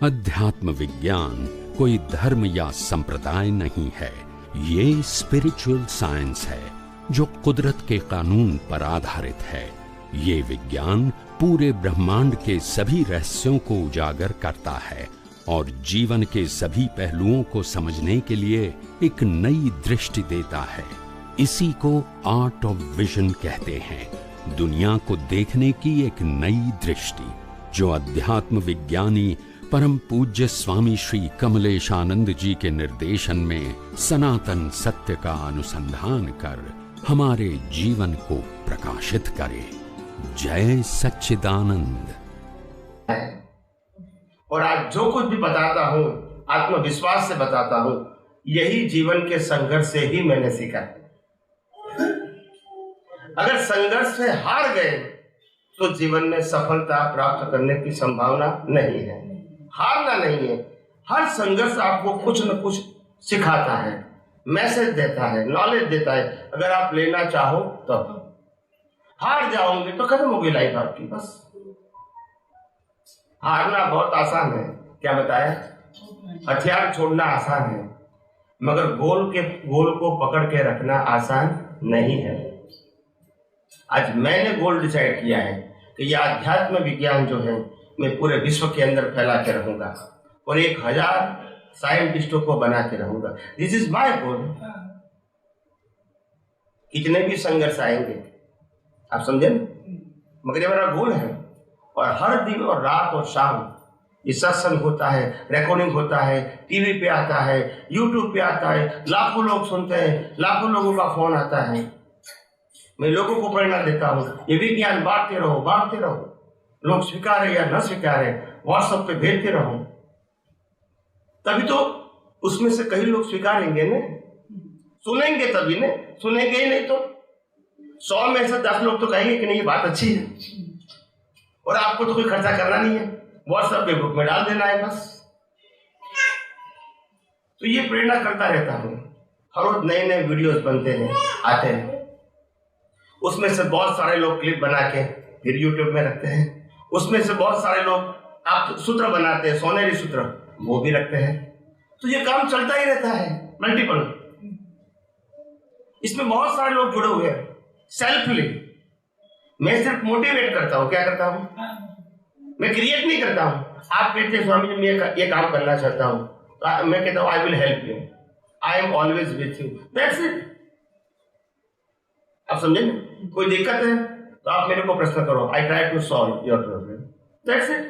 अध्यात्म विज्ञान कोई धर्म या संप्रदाय नहीं है, ये स्पिरिचुअल साइंस है जो कुदरत के कानून पर आधारित है। ये विज्ञान पूरे ब्रह्मांड के सभी रहस्यों को उजागर करता है और जीवन के सभी पहलुओं को समझने के लिए एक नई दृष्टि देता है। इसी को आर्ट ऑफ विजन कहते हैं, दुनिया को देखने की एक नई दृष्टि, जो अध्यात्म विज्ञानी परम पूज्य स्वामी श्री कमलेशानंद जी के निर्देशन में सनातन सत्य का अनुसंधान कर हमारे जीवन को प्रकाशित करे। जय सच्चिदानंद। और आज जो कुछ भी बताता हूँ आत्मविश्वास से बताता हूँ, यही जीवन के संघर्ष से ही मैंने सीखा। अगर संघर्ष से हार गए तो जीवन में सफलता प्राप्त करने की संभावना नहीं है। हारना नहीं है, हर संघर्ष आपको कुछ न कुछ सिखाता है, मैसेज देता है, नॉलेज देता है। अगर आप लेना चाहो तो हार जाओगे तो खत्म होगी लाइफ आपकी। बस हारना बहुत आसान है, क्या बताया, हथियार छोड़ना आसान है, मगर गोल को पकड़ के रखना आसान नहीं है। आज मैंने गोल डिसाइड किया है कि यह अध्यात्म विज्ञान जो है मैं पूरे विश्व के अंदर फैला के रहूंगा और 1000 साइंटिस्टों को बना के रहूंगा। This is my goal. कितने भी संघर्ष आएंगे, आप समझे ना, मगर ये मेरा गोल है। और हर दिन और रात और शाम ये सत्संग होता है, रिकॉर्डिंग होता है, टीवी पे आता है, यूट्यूब पे आता है, लाखों लोग सुनते हैं, लाखों लोगों का फोन आता है। मैं लोगों को प्रेरणा देता हूँ, ये विज्ञान बांटते रहो, बांटते रहो। लोग स्वीकारे या न स्वीकारे, व्हाट्सएप पे भेजते रहो, तभी तो उसमें से कई लोग स्वीकारेंगे ने, सुनेंगे तभी ने, सुनेंगे ही नहीं तो 100 में से 10 लोग तो कहेंगे कि नहीं ये बात अच्छी है। और आपको तो कोई खर्चा करना नहीं है, व्हाट्सएप पे ग्रुप में डाल देना है बस। तो ये प्रेरणा करता रहता हूँ। हर रोज नए नए वीडियोस बनते हैं, आते हैं, उसमें से बहुत सारे लोग क्लिप बना के फिर यूट्यूब में रखते हैं। उसमें से बहुत सारे लोग आप सूत्र बनाते हैं, सोनेरी सूत्र, वो भी रखते हैं। तो ये काम चलता ही रहता है, मल्टीपल। इसमें बहुत सारे लोग जुड़े हुए हैं सेल्फली। मैं सिर्फ मोटिवेट करता हूँ, क्या करता हूँ, मैं क्रिएट नहीं करता हूँ। आप कहते हैं स्वामी जी मैं ये काम करना चाहता हूँ, तो मैं कहता हूँ I will help you, I am always with you, that's it. आप समझे ना, कोई दिक्कत है तो आप मेरे को प्रश्न करो, I try to solve your problem, that's it.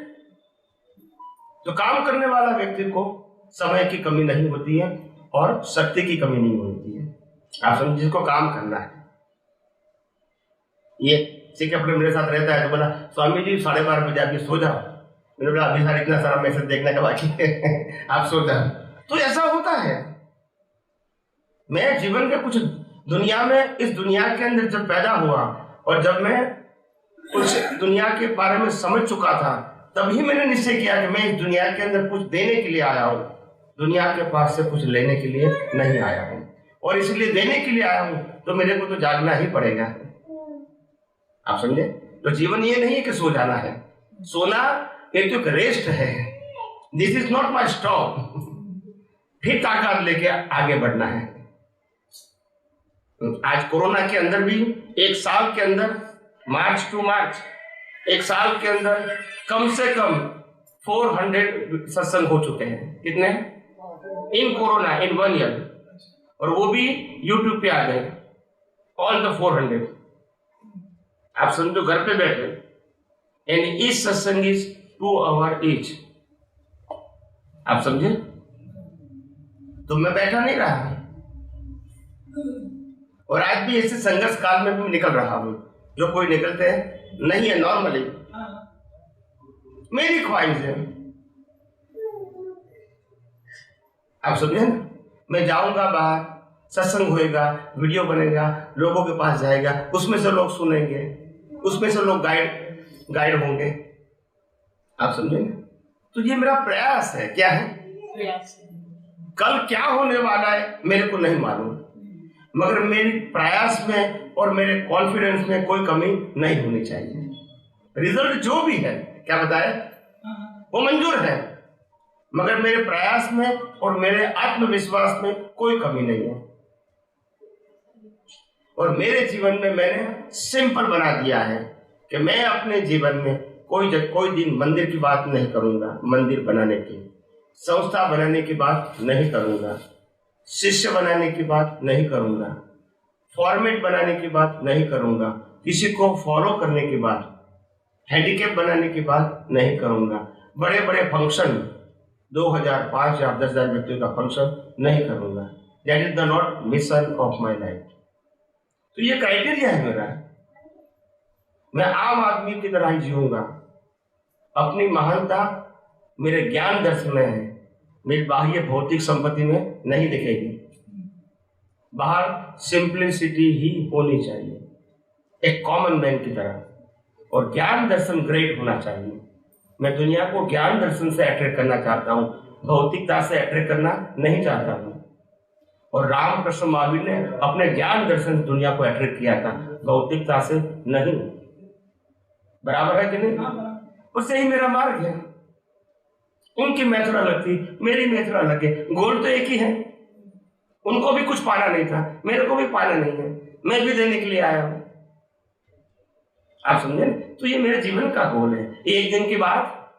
तो काम करने वाला व्यक्ति को समय की कमी नहीं होती है और शक्ति की कमी नहीं होती है। आप समझे, जिसको काम करना है। ये ठीक है, अपने मेरे साथ रहता है तो बोला स्वामी जी 12:30 बजे आप सो जाओ। मैंने बोला अभी सारा इतना सारा मैसेज देखने का बाकी है, आप सो जाओ। तो ऐसा होता है। मैं जीवन के कुछ दुनिया में, इस दुनिया के अंदर जब पैदा हुआ और जब मैं कुछ दुनिया के बारे में समझ चुका था, तभी मैंने निश्चय किया कि मैं इस दुनिया के अंदर कुछ देने के लिए आया हूँ, दुनिया के पास से कुछ लेने के लिए नहीं आया हूँ। और इसलिए देने के लिए आया हूँ तो मेरे को तो जागना ही पड़ेगा। आप समझे? तो जीवन ये नहीं है कि सो जाना है, सोना एक तो रेस्ट है। This is not my stop, फिर ताकत लेके आगे बढ़ना है। आज कोरोना के अंदर भी 1 साल के अंदर, मार्च टू मार्च, 1 साल के अंदर कम से कम 400 सत्संग हो चुके हैं। कितने? इन कोरोना, इन 1 ईयर। और वो भी यूट्यूब पे आ गए, ऑल द 400। आप समझो, घर पे बैठे, एंड ईच सत्संग इज 2 आवर ईच। आप समझे? तो मैं बैठा नहीं रहा, और आज भी ऐसे संघर्ष काल में भी निकल रहा हूं, जो कोई निकलते हैं नहीं है नॉर्मली। मेरी ख्वाहिश है, आप समझे ना, मैं जाऊंगा बाहर, सत्संग होएगा, वीडियो बनेगा, लोगों के पास जाएगा, उसमें से लोग सुनेंगे, उसमें से लोग गाइड होंगे। आप समझे ना? तो ये मेरा प्रयास है। क्या है प्रयास? कल क्या होने वाला है मेरे को नहीं मालूम, मगर मेरे प्रयास में और मेरे कॉन्फिडेंस में कोई कमी नहीं होनी चाहिए। रिजल्ट जो भी है, क्या बताए, वो मंजूर है। मगर मेरे प्रयास में और मेरे आत्मविश्वास में कोई कमी नहीं है। और मेरे जीवन में मैंने सिंपल बना दिया है कि मैं अपने जीवन में कोई दिन मंदिर की बात नहीं करूंगा, मंदिर बनाने की, संस्था बनाने की बात नहीं करूंगा, शिष्य बनाने की बात नहीं करूंगा, फॉर्मेट बनाने की बात नहीं करूंगा, किसी को फॉलो करने की बात, हैंडीकैप बनाने की बात नहीं करूंगा, बड़े बड़े फंक्शन 2000, 5000, 10,000 व्यक्तियों का फंक्शन नहीं करूंगा। That is the not mission of my life. तो ये क्राइटेरिया है मेरा। मैं आम आदमी की तरह ही जीऊंगा। अपनी महानता मेरे ज्ञान दर्शन में है, मेरी बाह्य भौतिक संपत्ति में नहीं दिखेगी। बाहर सिंप्लिसिटी ही होनी चाहिए, एक कॉमन मैन की तरह, और ज्ञान दर्शन ग्रेट होना चाहिए। मैं दुनिया को ज्ञान दर्शन से अट्रैक्ट करना चाहता हूँ, भौतिकता से अट्रैक्ट करना नहीं चाहता हूँ। और रामकृष्ण महावीर ने अपने ज्ञान दर्शन से दुनिया को अट्रैक्ट किया था, भौतिकता से नहीं। बराबर है कि नहीं? उससे ही मेरा मार्ग है। उनकी मेथड अलग थी, मेरी मेथड अलग है, गोल तो एक ही है। उनको भी कुछ पाना नहीं था, मेरे को भी पाना नहीं है, मैं भी देने के लिए आया हूं। आप समझे? तो ये मेरे जीवन का गोल है। एक दिन की बात,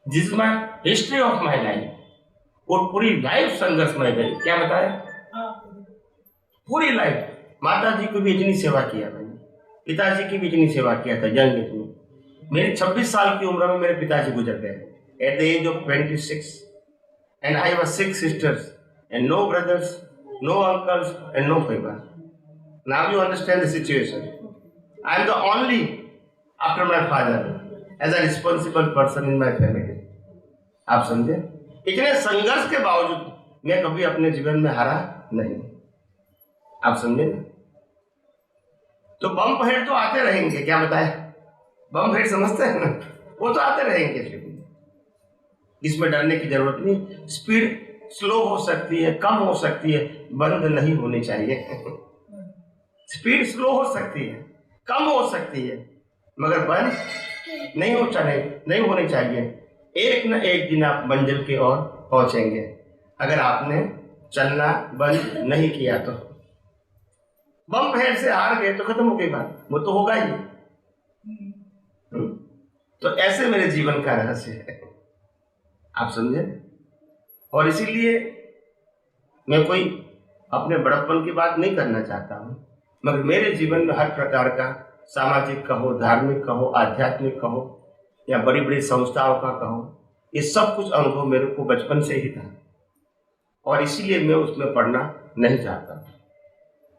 this my history of my life, और पूरी लाइफ संघर्षमय गई। क्या बताया? पूरी लाइफ। माता जी को भी इतनी सेवा किया मैंने, पिताजी की भी इतनी सेवा किया था यंग एज में। मेरी 26 साल की उम्र में मेरे पिताजी गुजर गए at the age of 26, and I was 6 sisters and no brothers, no uncles and no favour. Now you understand the situation. I am the only after my father as a responsible person in my family. आप समझे? इतने संघर्ष के बावजूद मैं कभी अपने जीवन में हारा नहीं। आप समझे ना? तो बम पहेड़ तो आते रहेंगे, क्या बताए? बम पहेड़ समझते हैं ना, वो तो आते रहेंगे, इसमें डरने की जरूरत नहीं। स्पीड स्लो हो सकती है, कम हो सकती है, बंद नहीं होनी चाहिए। स्पीड स्लो हो सकती है, कम हो सकती है, मगर बंद नहीं होनी चाहिए। एक न एक दिन आप मंजिल की ओर पहुंचेंगे, अगर आपने चलना बंद नहीं किया तो। बम पहेड़ से हार गए तो खत्म हो गई बात, वो तो होगा ही। तो ऐसे मेरे जीवन का रहस्य है, आप समझे? और इसीलिए मैं कोई अपने बड़प्पन की बात नहीं करना चाहता हूं, मगर मेरे जीवन में हर प्रकार का, सामाजिक कहो, धार्मिक कहो, आध्यात्मिक कहो, या बड़ी बड़ी संस्थाओं का कहो, ये सब कुछ अनुभव मेरे को बचपन से ही था, और इसीलिए मैं उसमें पढ़ना नहीं चाहता।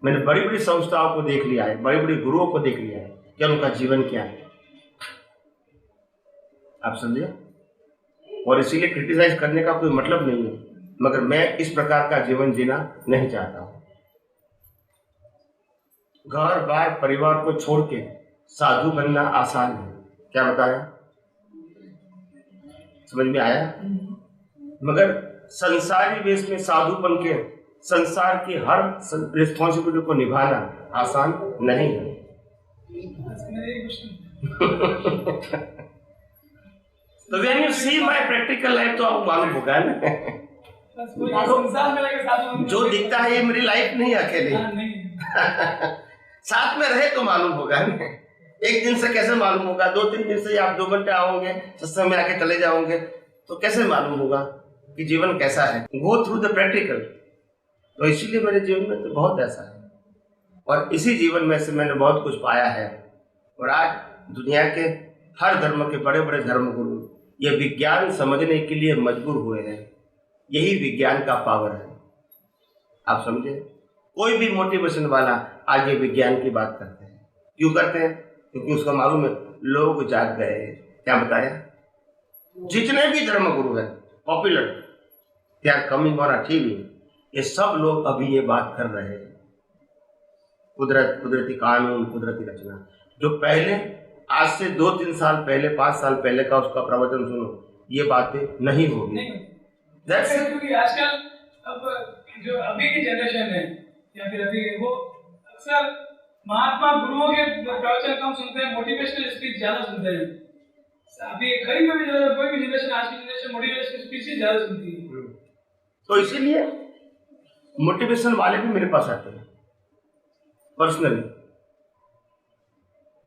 मैंने बड़ी बड़ी संस्थाओं को देख लिया है, बड़े बड़े गुरुओं को देख लिया है, क्या उनका जीवन क्या है, आप समझे? और इसीलिए क्रिटिसाइज करने का कोई मतलब नहीं है, मगर मैं इस प्रकार का जीवन जीना नहीं चाहता हूं। घर बार परिवार को छोड़ के साधु बनना आसान है, क्या बताया? समझ में आया? मगर संसारी वेश में साधु बन के संसार की हर रिस्पॉन्सिबिलिटी को निभाना आसान नहीं है। तो when you see my practical life तो आपको मालूम होगा ना, जो दिखता है ये मेरी लाइफ नहीं अकेले। साथ में रहे तो मालूम होगा ना। एक दिन से कैसे मालूम होगा? 2-3 दिन से आप 2 घंटे आओगे, सत्संग में आके चले जाओगे, तो कैसे मालूम होगा कि जीवन कैसा है? Go through the practical. तो इसीलिए मेरे जीवन में तो बहुत ऐसा है, और इसी जीवन में से मैंने बहुत कुछ पाया है। और आज दुनिया के हर धर्म के बड़े बड़े धर्मगुरु ये विज्ञान समझने के लिए मजबूर हुए हैं। यही विज्ञान का पावर है, आप समझे? कोई भी मोटिवेशन वाला आज ये विज्ञान की बात करते हैं। क्यों करते हैं? क्योंकि उसका मालूम है लोग जाग गए। क्या बताया? जितने भी धर्मगुरु हैं popular, they are coming on a TV, ये सब लोग अभी ये बात कर रहे हैं। कुदरती कानून, कुदरती रचना, जो पहले आज से 2-3 साल पहले, 5 साल पहले का उसका प्रवचन सुनो, ये बातें नहीं होगी। क्योंकि आजकल अब जो अभी की जनरेशन है या फिर अभी वो अक्सर महात्मा गुरुओं के प्रवचन कम सुनते हैं, मोटिवेशनल स्पीच ज्यादा सुनते हैं। अभी कहीं पे भी कोई भी जनरेशन, आज की जनरेशन मोटिवेशन स्पीच ज्यादा सुनती है। तो इसीलिए मोटिवेशन वाले भी मेरे पास आते हैं पर्सनली,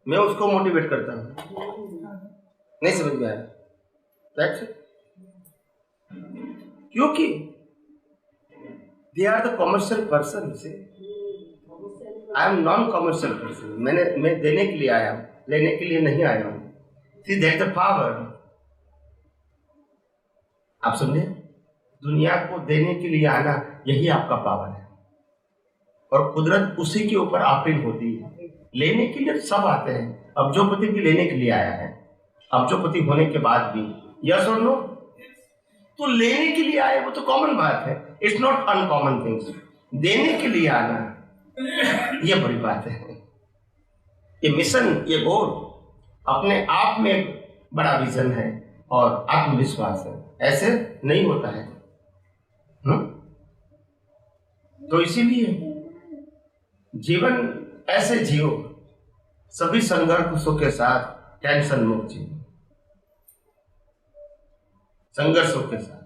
मैं उसको मोटिवेट करता हूँ। नहीं समझ में आया? That's it. क्योंकि they are the commercial person से, I am non commercial person. मैं देने के लिए आया हूं, लेने के लिए नहीं आया हूं। सी दैट द पावर, आप समझे? दुनिया को देने के लिए आना, यही आपका पावर है। और कुदरत उसी के ऊपर आफरीन होती है। लेने के लिए सब आते हैं। अब्जोपति भी लेने के लिए आया है, अब्जोपति होने के बाद भी। यस और नो? तो लेने के लिए आए, वो तो कॉमन बात है। It's not uncommon things. देने के लिए आना, ये बड़ी बात है। ये मिशन, ये गोल अपने आप में एक बड़ा विजन है और आत्मविश्वास है। ऐसे नहीं होता है। तो इसीलिए जीवन ऐसे जियो, सभी संघर्षों के साथ टेंशन मुक्त जियो, संघर्षों के साथ।